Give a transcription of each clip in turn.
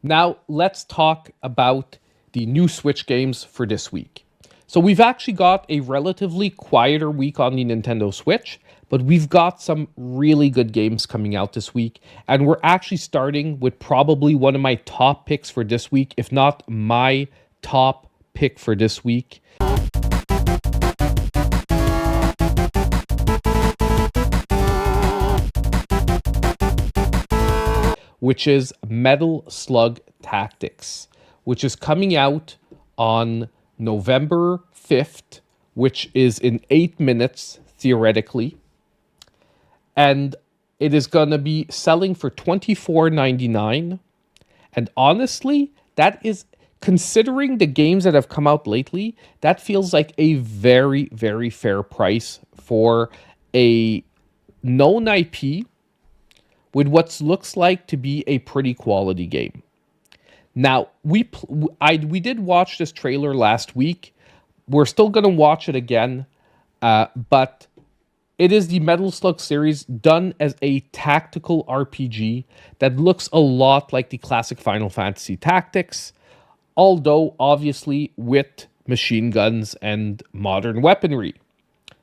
Now, let's talk about the new Switch games for this week. So we've actually got a relatively quieter week on the Nintendo Switch, but we've got some really good games coming out this week, and we're actually starting with probably one of my top picks for this week, if not my top pick for this week. Which is Metal Slug Tactics, which is coming out on November 5th, which is in 8 minutes, theoretically. And it is going to be selling for $24.99. And honestly, that is, considering the games that have come out lately, that feels like a very, very fair price for a known IP with what looks like to be a pretty quality game. Now, we did watch this trailer last week. We're still going to watch it again, but it is the Metal Slug series done as a tactical RPG that looks a lot like the classic Final Fantasy Tactics, although obviously with machine guns and modern weaponry.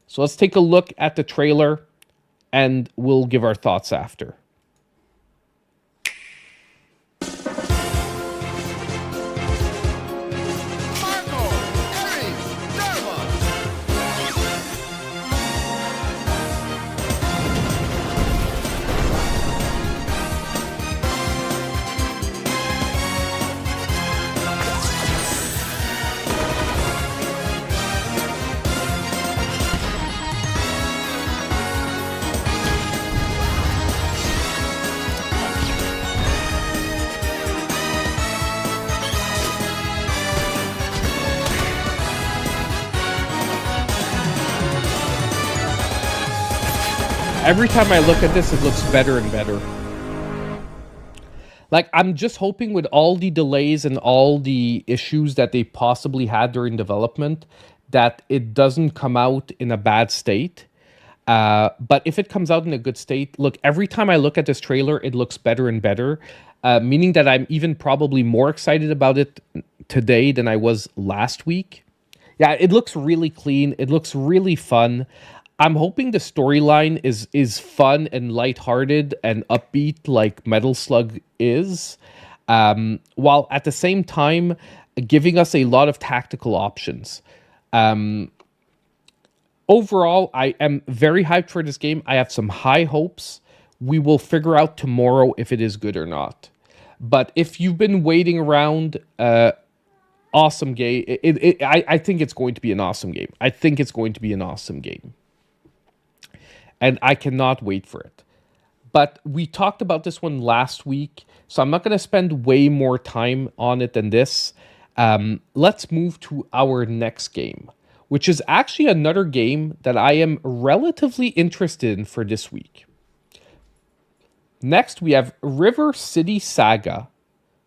So let's take a look at the trailer and we'll give our thoughts after. Every time I look at this, it looks better and better. Like, I'm just hoping with all the delays and all the issues that they possibly had during development, that it doesn't come out in a bad state. But if it comes out in a good state, look, every time I look at this trailer, it looks better and better, meaning that I'm even probably more excited about it today than I was last week. Yeah, it looks really clean. It looks really fun. I'm hoping the storyline is fun and lighthearted and upbeat like Metal Slug is, while at the same time giving us a lot of tactical options. Overall, I am very hyped for this game. I have some high hopes. We will figure out tomorrow if it is good or not. But if you've been waiting around, awesome game. I think it's going to be an awesome game. I think it's going to be an awesome game. And I cannot wait for it. But we talked about this one last week, so I'm not going to spend way more time on it than this. Let's move to our next game, which is actually another game that I am relatively interested in for this week. Next, we have River City Saga,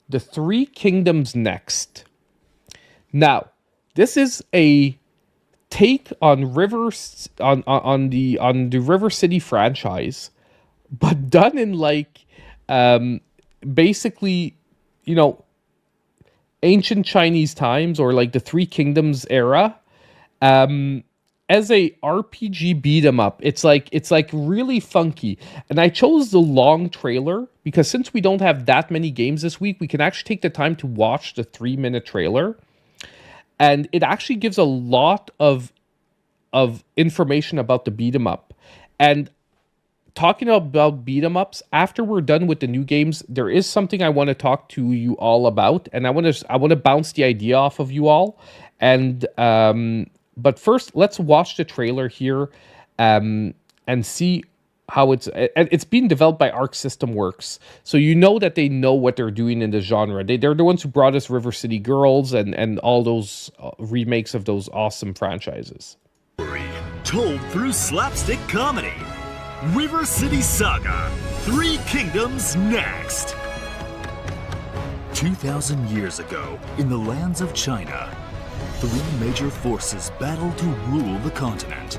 The Three Kingdoms Next. Now, this is a take on the River City franchise, but done in like basically, you know, ancient Chinese times or like the Three Kingdoms era, as a RPG beat 'em up. It's like really funky. And I chose the long trailer because since we don't have that many games this week, we can actually take the time to watch the 3-minute trailer. And it actually gives a lot of information about the beat 'em up. And talking about beat 'em ups, after we're done with the new games, there is something I want to talk to you all about, and I want to bounce the idea off of you all. And but first, let's watch the trailer here and see how it's being developed by Arc System Works. So you know that they know what they're doing in the genre. They're the ones who brought us River City Girls and all those remakes of those awesome franchises. Told through slapstick comedy. River City Saga, Three Kingdoms Next. 2,000 years ago, in the lands of China, 3 major forces battled to rule the continent.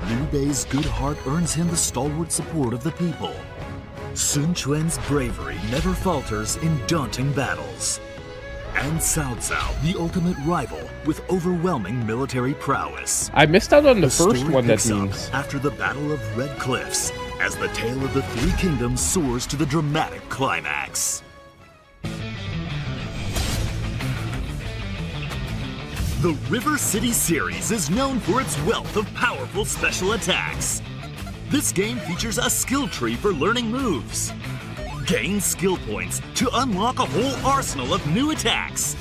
Liu Bei's good heart earns him the stalwart support of the people. Sun Quan's bravery never falters in daunting battles. And Cao Cao, the ultimate rival with overwhelming military prowess. I missed out on the story first one, that picks up means. after the Battle of Red Cliffs, as the tale of the Three Kingdoms soars to the dramatic climax. The River City series is known for its wealth of powerful special attacks. This game features a skill tree for learning moves. Gain skill points to unlock a whole arsenal of new attacks.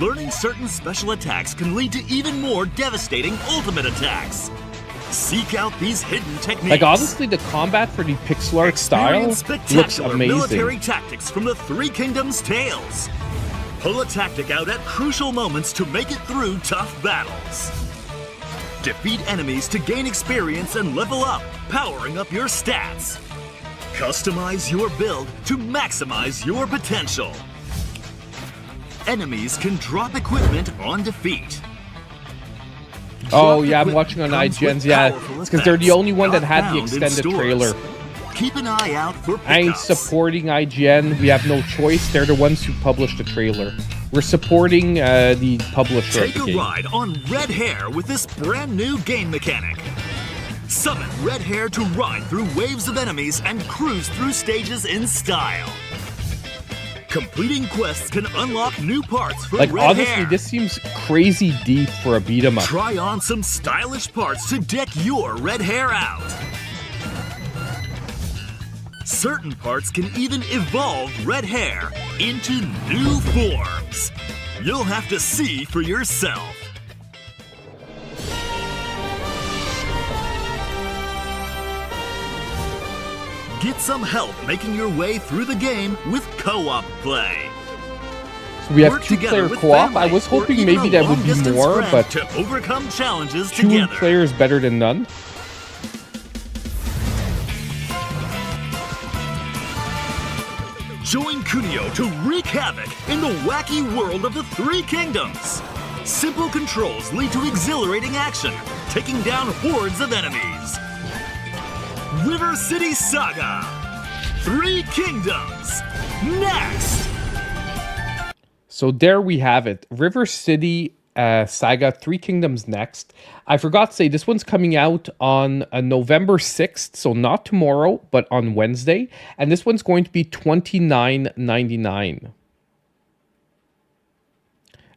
Learning certain special attacks can lead to even more devastating ultimate attacks. Seek out these hidden techniques. Like, honestly, the combat for the pixel art style looks spectacular amazing. Military tactics from the Three Kingdoms tales. Pull a tactic out at crucial moments to make it through tough battles. Defeat enemies to gain experience and level up, powering up your stats. Customize your build to maximize your potential. Enemies can drop equipment on defeat. Oh, yeah, I'm watching on IGN's. Yeah, it's because they're the only one that had the extended trailer. Keep an eye out for pickups. I ain't supporting IGN. We have no choice. They're the ones who published the trailer. We're supporting the publisher of the game. Take a ride on Red Hair with this brand new game mechanic. Summon Red Hair to ride through waves of enemies and cruise through stages in style. Completing quests can unlock new parts for Like, Red honestly, Hair. this seems crazy deep for a beat 'em up. Try on some stylish parts to deck your Red Hair out. Certain parts can even evolve Red Hair into new forms. You'll have to see for yourself. Get some help making your way through the game with co-op play. So we have Work two-player together with co-op. I family was or hoping even maybe a that would be long-distance more, friend but to overcome challenges two together. players better than none. Join Kunio to wreak havoc in the wacky world of the Three Kingdoms. Simple controls lead to exhilarating action, taking down hordes of enemies. River City Saga, Three Kingdoms, next! So there we have it. River City Saga, Three Kingdoms next. I forgot to say, this one's coming out on November 6th, so not tomorrow, but on Wednesday. And this one's going to be $29.99.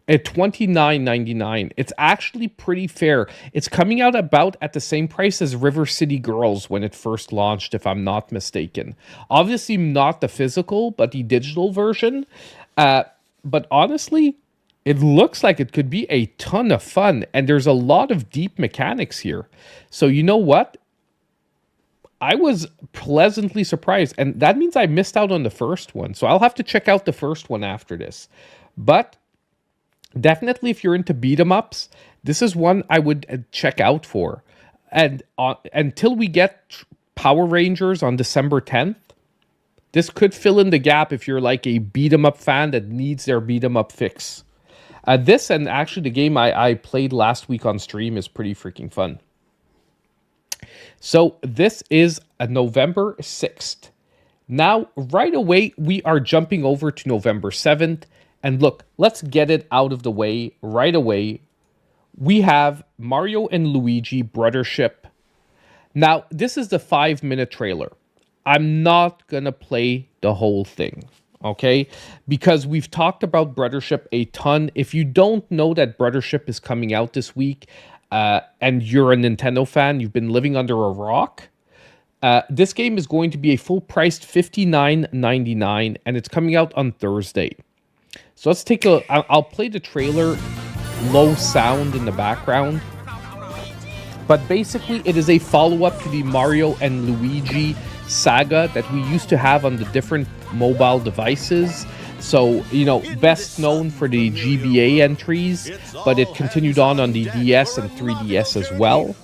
At $29.99. It's actually pretty fair. It's coming out about at the same price as River City Girls when it first launched, if I'm not mistaken. Obviously not the physical, but the digital version. But honestly, it looks like it could be a ton of fun, and there's a lot of deep mechanics here. So you know what? I was pleasantly surprised, and that means I missed out on the first one. So I'll have to check out the first one after this. But definitely, if you're into beat 'em ups, this is one I would check out for. And until we get Power Rangers on December 10th, this could fill in the gap if you're like a beat 'em up fan that needs their beat 'em up fix. This and actually the game I played last week on stream is pretty freaking fun. So this is November 6th. Now, right away, we are jumping over to November 7th. And look, let's get it out of the way right away. We have Mario and Luigi Brothership. Now, this is the 5-minute trailer. I'm not going to play the whole thing, okay? Because we've talked about Brothership a ton. If you don't know that Brothership is coming out this week and you're a Nintendo fan, you've been living under a rock, this game is going to be a full-priced $59.99, and it's coming out on Thursday. So let's take a... I'll play the trailer, low sound in the background. But basically, it is a follow-up to the Mario and Luigi Saga that we used to have on the different mobile devices. So, you know, best known for the GBA entries, but it continued on the DS and 3DS as well.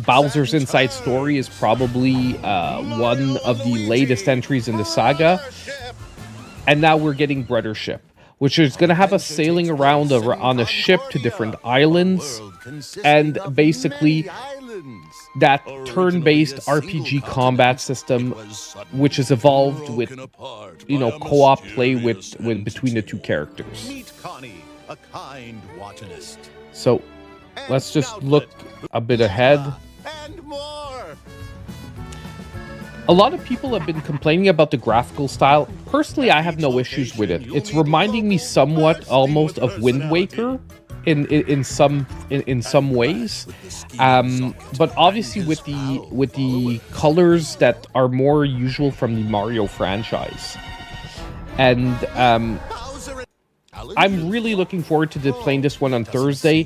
Bowser's Inside Story is probably one of the latest entries in the saga. And now we're getting Brothership, which is going to have us sailing around on a ship to different islands. And basically, that turn-based RPG combat system, which is evolved with, you know, co-op play with between the two characters. Meet Connie, a kind botanist. So let's just look a bit ahead. And more. A lot of people have been complaining about the graphical style. Personally, I have no issues with it. It's reminding me somewhat almost of Wind Waker in some ways, but obviously with the colors that are more usual from the Mario franchise. And I'm really looking forward to playing this one on Thursday.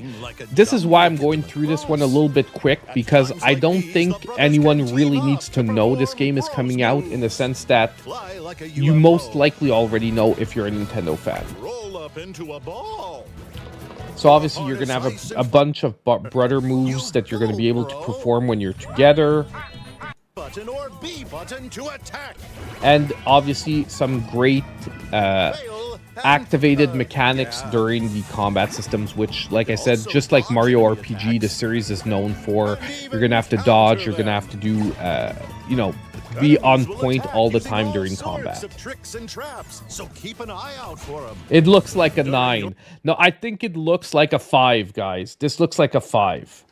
This is why I'm going through this one a little bit quick, because I don't think anyone really needs to know this game is coming out, in the sense that you most likely already know if you're a Nintendo fan. Roll up into a ball. So obviously you're going to have a bunch of brother moves that you're going to be able to perform when you're together. Button or B button to attack. And obviously some great activated mechanics during the combat systems, which, like I said, just like Mario RPG, the series is known for. You're going to have to dodge, you're going to have to do, you know, be on point all the time during combat. Tricks and traps, so keep an eye out for them. It looks like a 9. No, I think it looks like a 5, guys. This looks like a 5.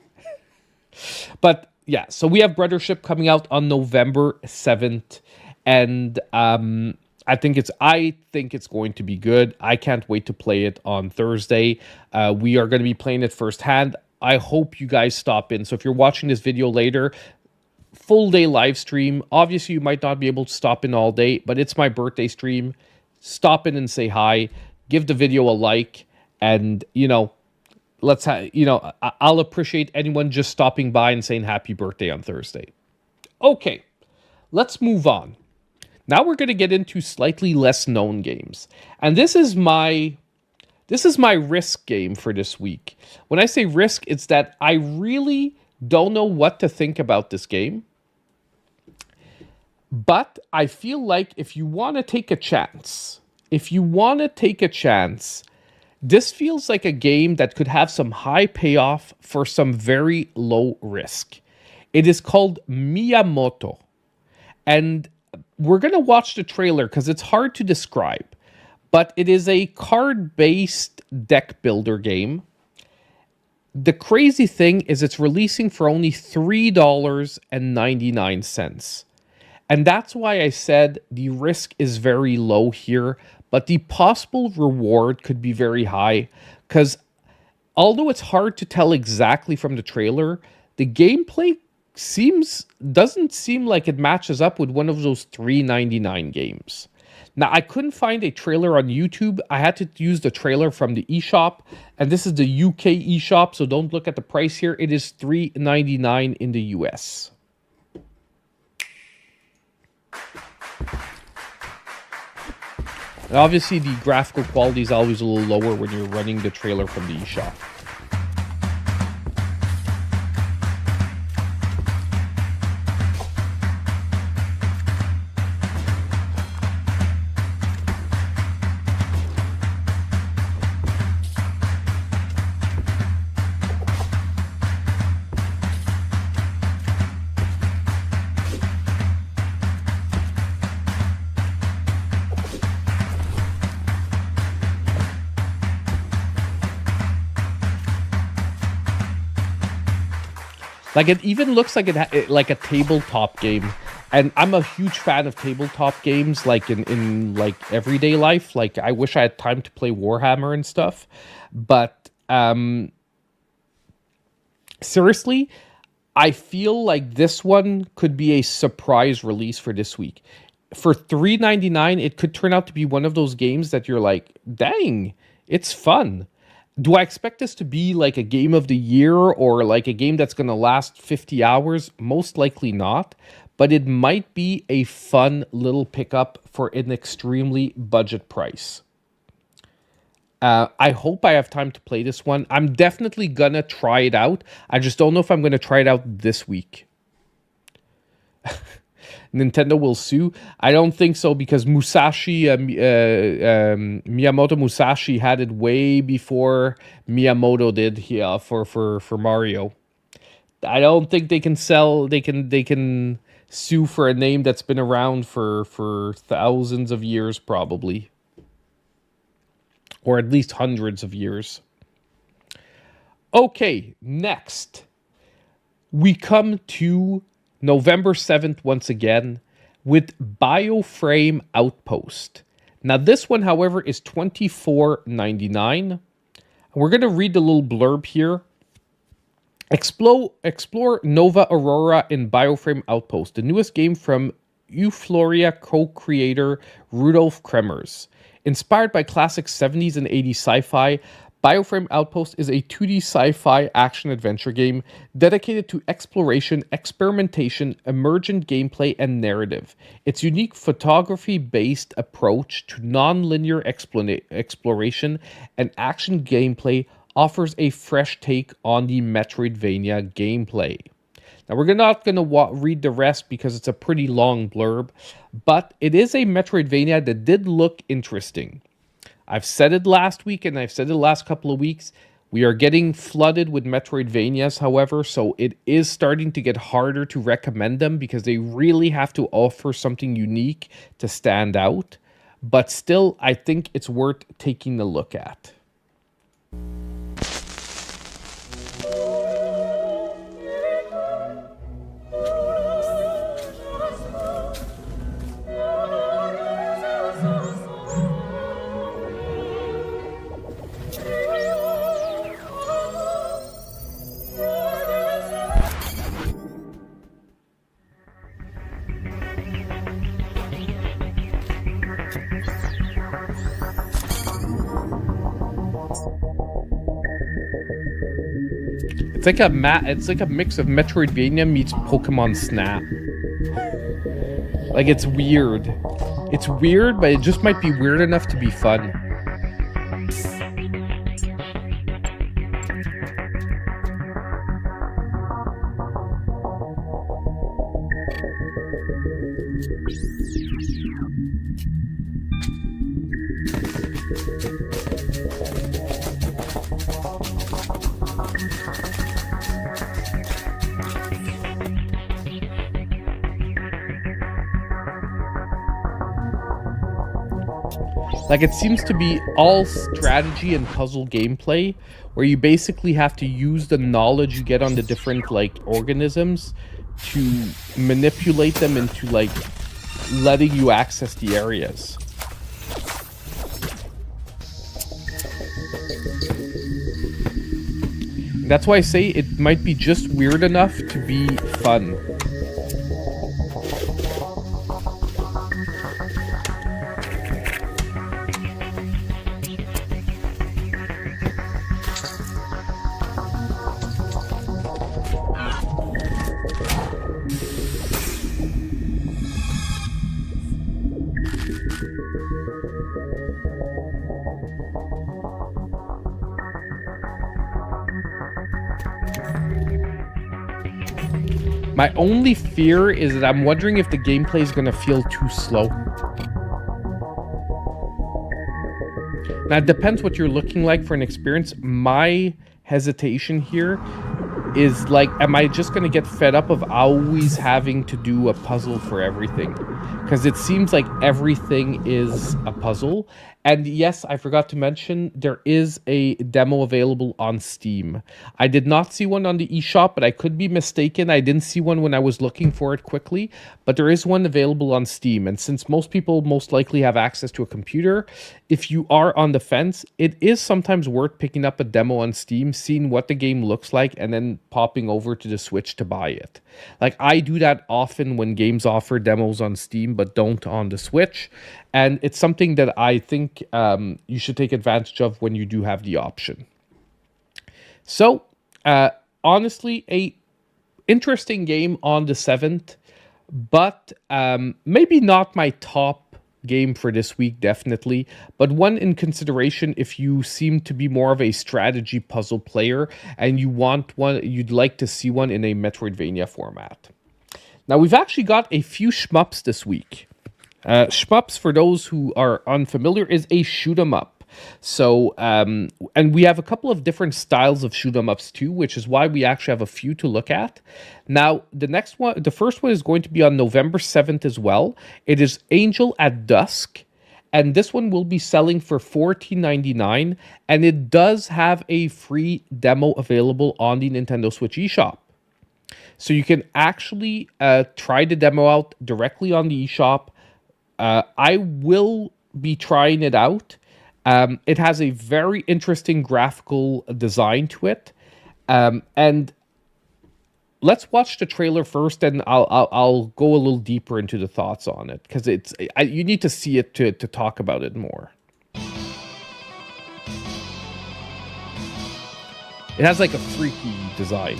But yeah, so we have Brothership coming out on November 7th, and I think it's going to be good. I can't wait to play it on Thursday. We are going to be playing it firsthand. I hope you guys stop in. So if you're watching this video later, full day live stream. Obviously, you might not be able to stop in all day, but it's my birthday stream. Stop in and say hi. Give the video a like, and you know, I'll appreciate anyone just stopping by and saying happy birthday on Thursday. Okay, let's move on. Now we're going to get into slightly less known games, and this is my risk game for this week. When I say risk, it's that I really don't know what to think about this game, but I feel like if you want to take a chance, this feels like a game that could have some high payoff for some very low risk. It is called MIYAMOTO, and we're going to watch the trailer because it's hard to describe, but it is a card-based deck builder game. The crazy thing is it's releasing for only $3.99. And that's why I said the risk is very low here, but the possible reward could be very high, because although it's hard to tell exactly from the trailer, the gameplay doesn't seem like it matches up with one of those $3.99 games. Now, I couldn't find a trailer on YouTube. I had to use the trailer from the eShop, and this is the UK eShop, so don't look at the price here. It is $3.99 in the US. And obviously, the graphical quality is always a little lower when you're running the trailer from the eShop. Like, it even looks like like a tabletop game, and I'm a huge fan of tabletop games. Like in like everyday life, like I wish I had time to play Warhammer and stuff. But seriously, I feel like this one could be a surprise release for this week. For $3.99, it could turn out to be one of those games that you're like, dang, it's fun. Do I expect this to be like a game of the year or like a game that's going to last 50 hours? Most likely not, but it might be a fun little pickup for an extremely budget price. I hope I have time to play this one. I'm definitely going to try it out. I just don't know if I'm going to try it out this week. Nintendo will sue. I don't think so, because Miyamoto Musashi had it way before Miyamoto did here for Mario. I don't think they can sell. They can sue for a name that's been around for thousands of years, probably, or at least hundreds of years. Okay, next we come to November 7th once again with Bioframe Outpost. Now this one, however, is $24.99. We're going to read the little blurb here. Explore Nova Aurora in Bioframe Outpost, the newest game from Euphoria co-creator Rudolf Kremers. Inspired by classic 70s and 80s sci-fi, Bioframe Outpost is a 2D sci-fi action-adventure game dedicated to exploration, experimentation, emergent gameplay, and narrative. Its unique photography-based approach to non-linear exploration and action gameplay offers a fresh take on the Metroidvania gameplay. Now, we're not going to read the rest because it's a pretty long blurb, but it is a Metroidvania that did look interesting. I've said it last week and I've said it the last couple of weeks. We are getting flooded with Metroidvanias, however, so it is starting to get harder to recommend them because they really have to offer something unique to stand out. But still, I think it's worth taking a look at. It's like a mix of Metroidvania meets Pokemon Snap. Like, it's weird. It's weird, but it just might be weird enough to be fun. Like, it seems to be all strategy and puzzle gameplay, where you basically have to use the knowledge you get on the different, like, organisms to manipulate them into, like, letting you access the areas. And that's why I say it might be just weird enough to be fun. My only fear is that I'm wondering if the gameplay is going to feel too slow. Now, it depends what you're looking like for an experience. My hesitation here is, like, am I just going to get fed up of always having to do a puzzle for everything? Because it seems like everything is a puzzle. And yes, I forgot to mention, there is a demo available on Steam. I did not see one on the eShop, but I could be mistaken. I didn't see one when I was looking for it quickly, but there is one available on Steam. And since most people most likely have access to a computer, if you are on the fence, it is sometimes worth picking up a demo on Steam, seeing what the game looks like, and then popping over to the Switch to buy it. Like, I do that often when games offer demos on Steam, but don't on the Switch. And it's something that I think you should take advantage of when you do have the option. So, honestly, a interesting game on the 7th, but maybe not my top game for this week, definitely, but one in consideration if you seem to be more of a strategy puzzle player and you want one, you'd like to see one in a Metroidvania format. Now, we've actually got a few shmups this week. Shmups, for those who are unfamiliar, is a shoot 'em up. So, and we have a couple of different styles of shoot 'em ups too, which is why we actually have a few to look at. Now, the first one is going to be on November 7th as well. It is Angel at Dusk. And this one will be selling for $14.99, and it does have a free demo available on the Nintendo Switch eShop. So you can actually try the demo out directly on the eShop. I will be trying it out. It has a very interesting graphical design to it. And let's watch the trailer first, and I'll go a little deeper into the thoughts on it, because you need to see it to talk about it more. It has like a freaky design.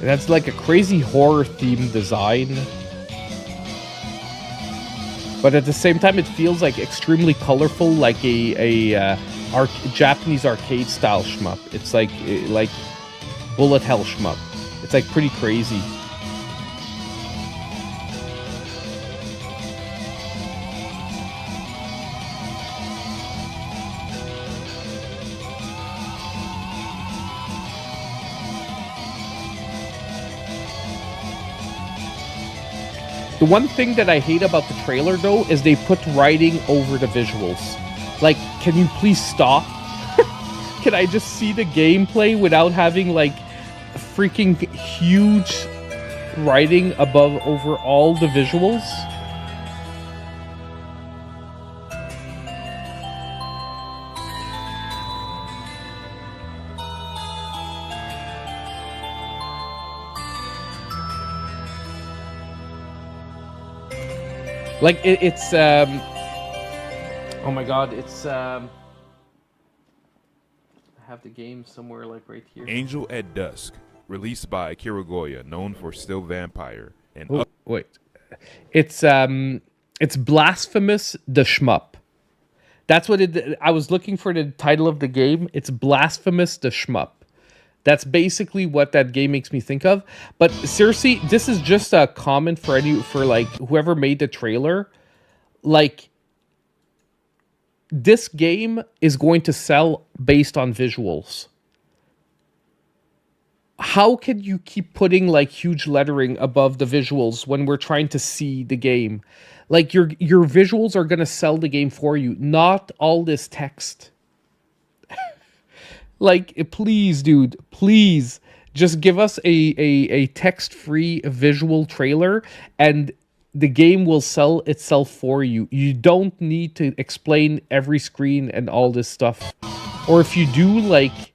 It has like a crazy horror themed design, but at the same time it feels like extremely colorful, like a Japanese arcade style shmup. It's like bullet hell shmup. It's like pretty crazy. The one thing that I hate about the trailer, though, is they put writing over the visuals. Like, can you please stop? Can I just see the gameplay without having, like, freaking huge writing over all the visuals? Like, it's, oh my god, it's, I have the game somewhere, like, right here. Angel at Dusk, released by Kirigoya, known for Still Vampire. And wait. It's Blasphemous the Shmup. That's what I was looking for the title of the game. It's Blasphemous the Shmup. That's basically what that game makes me think of. But seriously, this is just a comment for like whoever made the trailer. Like, this game is going to sell based on visuals. How can you keep putting like huge lettering above the visuals when we're trying to see the game? Like, your visuals are going to sell the game for you, not all this text. Like, please, dude, please just give us a text-free visual trailer, and the game will sell itself for you. You don't need to explain every screen and all this stuff. Or if you do, like,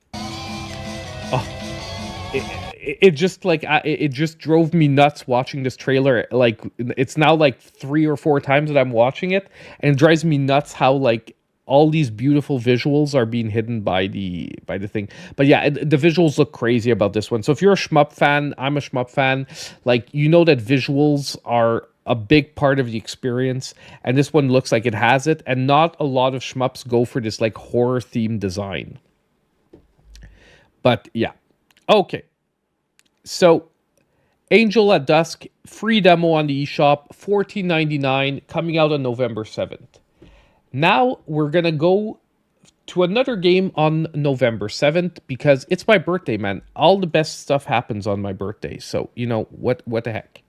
it just drove me nuts watching this trailer. Like, it's now like 3 or 4 times that I'm watching it, and it drives me nuts how, like, all these beautiful visuals are being hidden by the thing. But yeah, the visuals look crazy about this one. So if you're a shmup fan, I'm a shmup fan, like, you know that visuals are a big part of the experience, and this one looks like it has it, and not a lot of shmups go for this like horror themed design. But yeah. Okay. So Angel at Dusk, free demo on the eShop, $14.99, coming out on November 7th. Now we're going to go to another game on November 7th, because it's my birthday, man. All the best stuff happens on my birthday. So, you know, what the heck.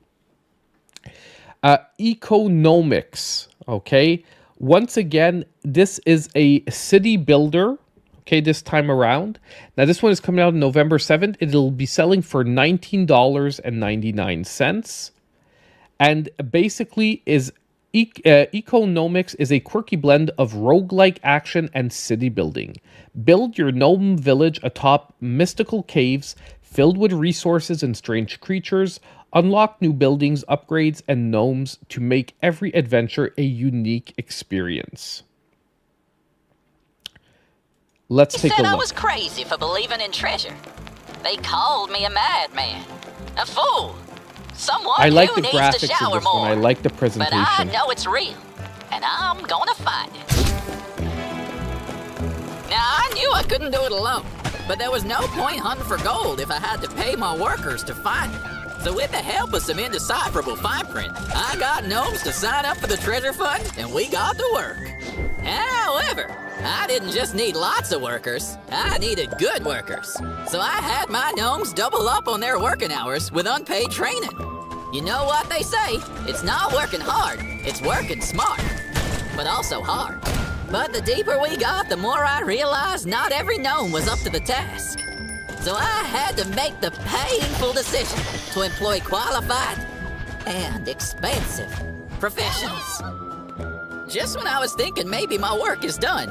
EcoGnomix, okay? Once again, this is a city builder, okay, this time around. Now, this one is coming out on November 7th. It'll be selling for $19.99. And basically is EcoGnomix is a quirky blend of roguelike action and city building. Build your gnome village atop mystical caves filled with resources and strange creatures. Unlock new buildings, upgrades, and gnomes to make every adventure a unique experience. Let's take a look. I was crazy for believing in treasure. They called me a madman, a fool, Someone I like who the needs to graphics of shower this one. more. I like the But I presentation. know it's real, and I'm gonna find it. Now, I knew I couldn't do it alone, but there was no point hunting for gold if I had to pay my workers to find it. So with the help of some indecipherable fine print, I got gnomes to sign up for the treasure fund, and we got to work. However, I didn't just need lots of workers, I needed good workers. So I had my gnomes double up on their working hours with unpaid training. You know what they say, it's not working hard, it's working smart, but also hard. But the deeper we got, the more I realized not every gnome was up to the task. So I had to make the painful decision to employ qualified and expensive professionals. Just when I was thinking maybe my work is done,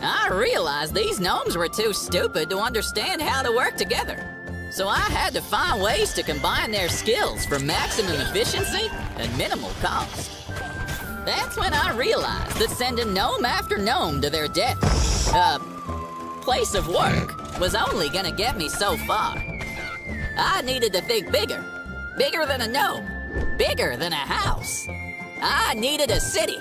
I realized these gnomes were too stupid to understand how to work together. So I had to find ways to combine their skills for maximum efficiency and minimal cost. That's when I realized that sending gnome after gnome to their place of work was only gonna get me so far. I needed to think bigger. Bigger than a gnome. Bigger than a house. I needed a city.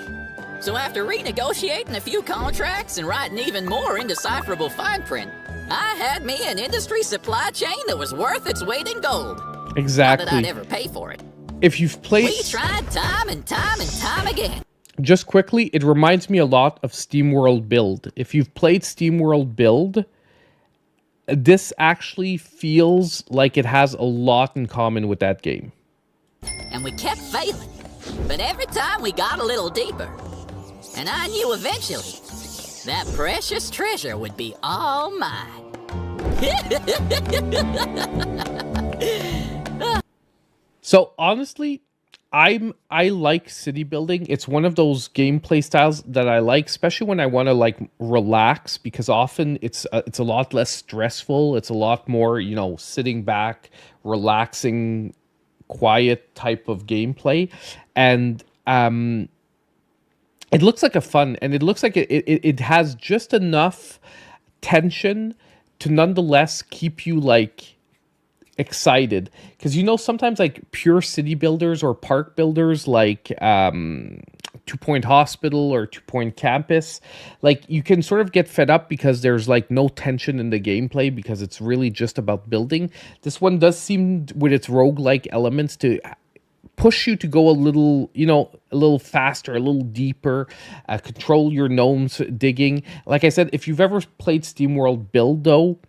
So after renegotiating a few contracts and writing even more indecipherable fine print, I had me an industry supply chain that was worth its weight in gold. Not that I'd Exactly. ever pay for it. If you've played... We tried time and time and time again. Just quickly, it reminds me a lot of SteamWorld Build. If you've played SteamWorld Build, this actually feels like it has a lot in common with that game. And we kept failing. But every time we got a little deeper. And I knew eventually that precious treasure would be all mine. So honestly, I like city building. It's one of those gameplay styles that I like, especially when I want to like relax, because often it's a lot less stressful. It's a lot more, you know, sitting back, relaxing, quiet type of gameplay, and it looks like a fun, and it looks like it has just enough tension to nonetheless keep you like excited, because you know sometimes like pure city builders or park builders like 2 Point Hospital or 2 Point Campus, like you can sort of get fed up because there's like no tension in the gameplay because it's really just about building. This one does seem, with its roguelike elements, to push you to go a little, you know, a little faster, a little deeper, control your gnomes digging. Like I said, if you've ever played SteamWorld Build though,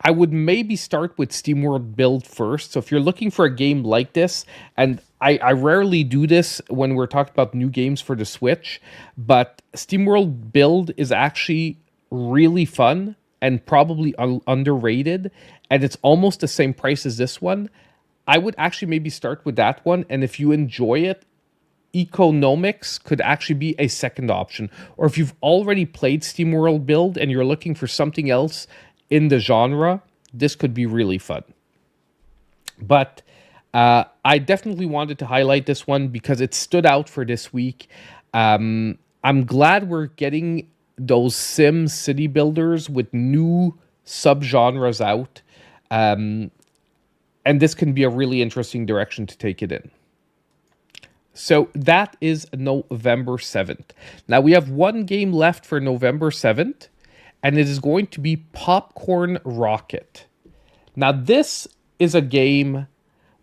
I would maybe start with SteamWorld Build first. So if you're looking for a game like this, and I rarely do this when we're talking about new games for the Switch, but SteamWorld Build is actually really fun and probably underrated, and it's almost the same price as this one. I would actually maybe start with that one, and if you enjoy it, EcoGnomix could actually be a second option. Or if you've already played SteamWorld Build and you're looking for something else in the genre, this could be really fun. But I definitely wanted to highlight this one because it stood out for this week. I'm glad we're getting those sim city builders with new subgenres out. And this can be a really interesting direction to take it in. So that is November 7th. Now we have one game left for November 7th, and it is going to be Popcorn Rocket. Now this is a game,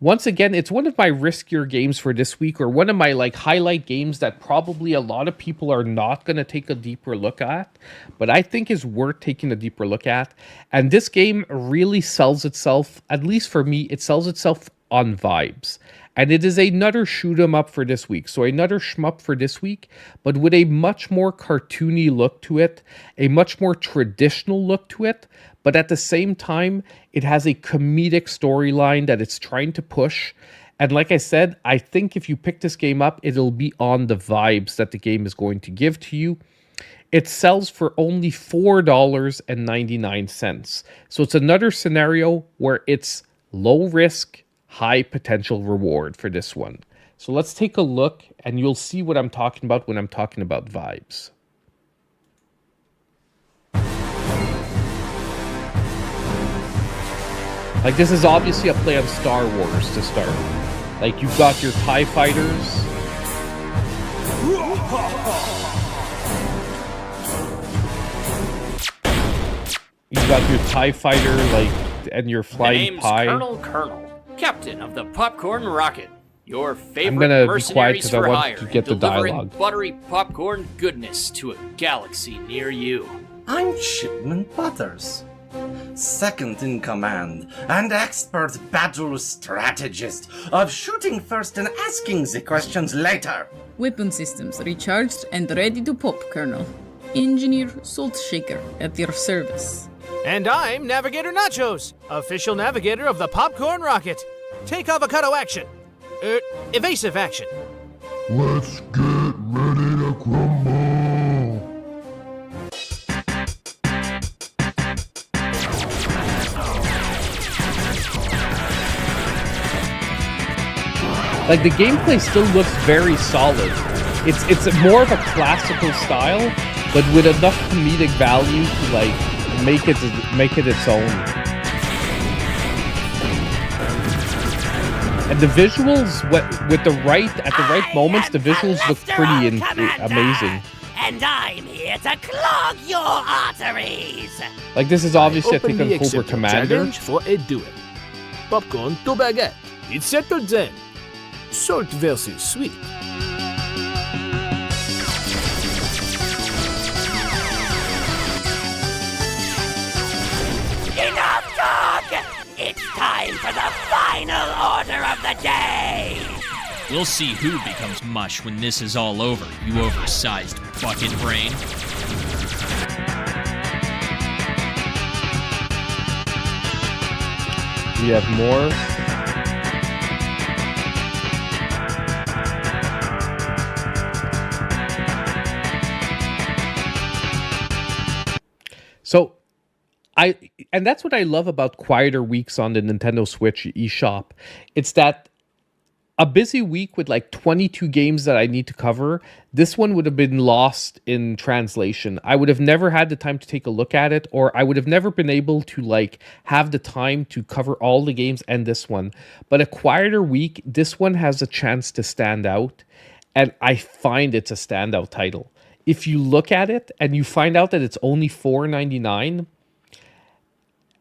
once again, it's one of my riskier games for this week, or one of my like highlight games that probably a lot of people are not going to take a deeper look at, but I think is worth taking a deeper look at. And this game really sells itself, at least for me, it sells itself on vibes. And it is another shoot 'em up for this week. So another shmup for this week, but with a much more cartoony look to it, a much more traditional look to it. But at the same time, it has a comedic storyline that it's trying to push. And like I said, I think if you pick this game up, it'll be on the vibes that the game is going to give to you. It sells for only $4.99. So it's another scenario where it's low risk, high potential reward for this one. So let's take a look and you'll see what I'm talking about when I'm talking about vibes. Like this is obviously a play on Star Wars to start. Like, you've got your TIE fighters. You've got your TIE fighter, like, and your flying name's pie. Colonel, captain of the Popcorn Rocket. Your favorite I'm gonna be quiet mercenaries because I for want hire, to get the delivering dialogue. buttery popcorn goodness to a galaxy near you. I'm Shipman Butters, second in command and expert battle strategist of shooting first and asking the questions later. Weapon systems recharged and ready to pop, Colonel. Engineer Saltshaker at your service. And I'm Navigator Nachos, official navigator of the Popcorn Rocket. Take avocado action. Evasive action. Let's get ready to crumble. Like, the gameplay still looks very solid. It's more of a classical style, but with enough comedic value to like make it its own. And the visuals, with the right moments, the visuals look pretty amazing. And I'm here to clog your arteries. Like, this is obviously I think Openly an Cobra accept your Commander. challenge for a duel. Popcorn to baguette. It's settled then. Salt versus sweet. Enough talk! It's time for the final order of the day! We'll see who becomes mush when this is all over, you oversized bucket brain. We have more. So, and that's what I love about quieter weeks on the Nintendo Switch eShop. It's that a busy week with like 22 games that I need to cover, this one would have been lost in translation. I would have never had the time to take a look at it, or I would have never been able to like have the time to cover all the games and this one. But a quieter week, this one has a chance to stand out, and I find it's a standout title. If you look at it and you find out that it's only $4.99,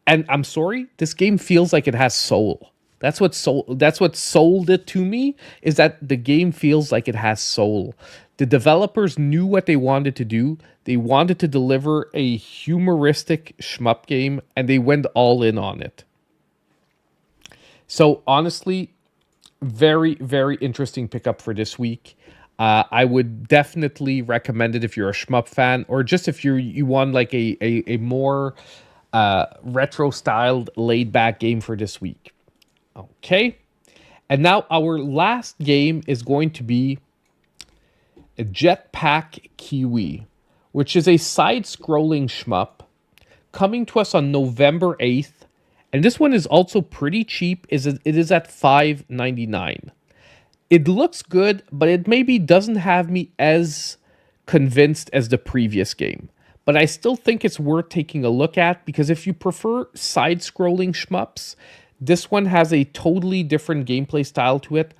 and I'm sorry, this game feels like it has soul. That's what sold it to me, is that the game feels like it has soul. The developers knew what they wanted to do. They wanted to deliver a humoristic shmup game, and they went all in on it. So honestly, very, very interesting pickup for this week. I would definitely recommend it if you're a shmup fan, or just if you want like a more retro-styled, laid-back game for this week. Okay, and now our last game is going to be a Jetpack Kiwi, which is a side-scrolling shmup coming to us on November 8th, and this one is also pretty cheap. It is at $5.99. It looks good, but it maybe doesn't have me as convinced as the previous game. But I still think it's worth taking a look at, because if you prefer side-scrolling shmups, this one has a totally different gameplay style to it.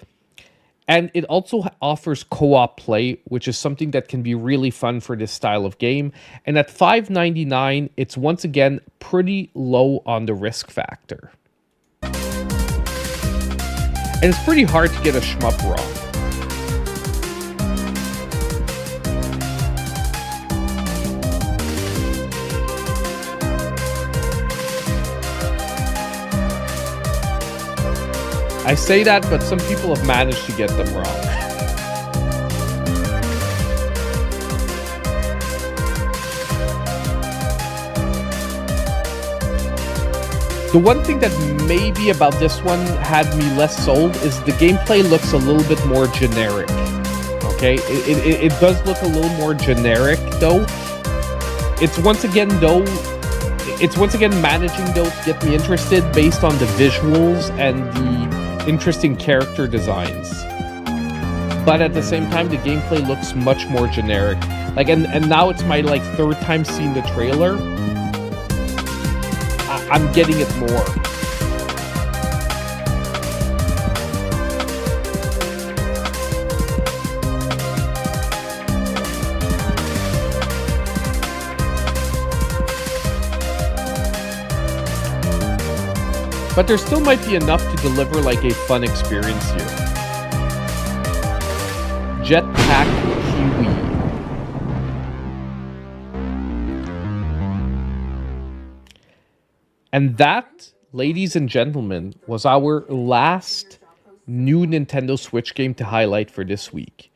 And it also offers co-op play, which is something that can be really fun for this style of game. And at $5.99, it's once again pretty low on the risk factor. And it's pretty hard to get a shmup wrong. I say that, but some people have managed to get them wrong. The one thing that maybe about this one had me less sold is the gameplay looks a little bit more generic. Okay, it does look a little more generic though. It's once again managing though to get me interested based on the visuals and the interesting character designs. But at the same time, the gameplay looks much more generic. Like, and now it's my like third time seeing the trailer. I'm getting it more. but there still might be enough to deliver like a fun experience here. Jetpack Kiwi. And that, ladies and gentlemen, was our last new Nintendo Switch game to highlight for this week.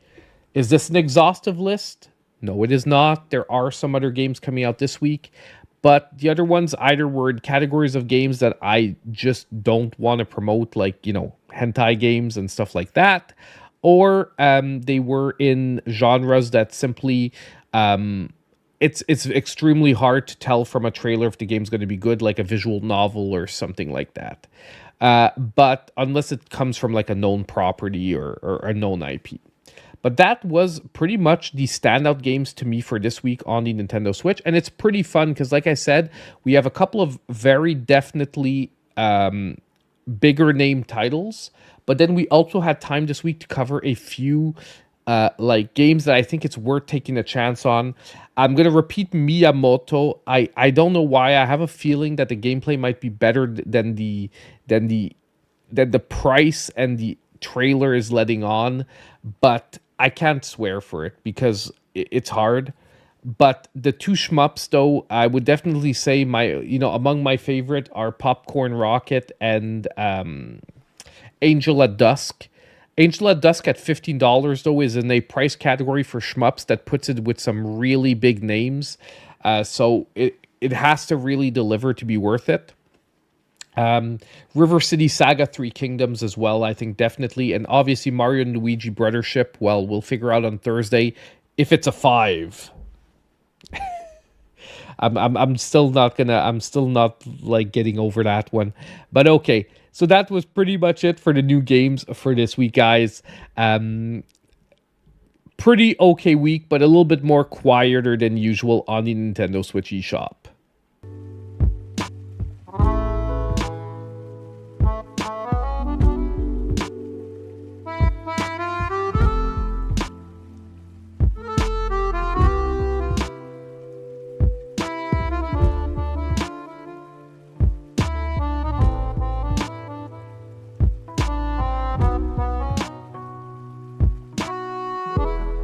Is this an exhaustive list? No, it is not. There are some other games coming out this week, but the other ones either were in categories of games that I just don't want to promote, like, you know, hentai games and stuff like that, or they were in genres that simply... It's extremely hard to tell from a trailer if the game's going to be good, like a visual novel or something like that. But unless it comes from like a known property or a known IP. But that was pretty much the standout games to me for this week on the Nintendo Switch. And it's pretty fun because, like I said, we have a couple of very definitely bigger name titles. But then we also had time this week to cover a few like games that I think it's worth taking a chance on. I'm going to repeat MIYAMOTO. I don't know why. I have a feeling that the gameplay might be better than the price and the trailer is letting on, but I can't swear for it because it's hard. But the two shmups, though, I would definitely say among my favorite are Popcorn Rocket and Angel at Dusk. Angel at Dusk at $15, though, is in a price category for shmups that puts it with some really big names. So it has to really deliver to be worth it. River City Saga 3 Kingdoms as well, I think definitely. And obviously Mario and Luigi Brothership, well, we'll figure out on Thursday if it's a 5. I'm still not like getting over that one. But okay. So that was pretty much it for the new games for this week, guys. Pretty okay week, but a little bit more quieter than usual on the Nintendo Switch eShop.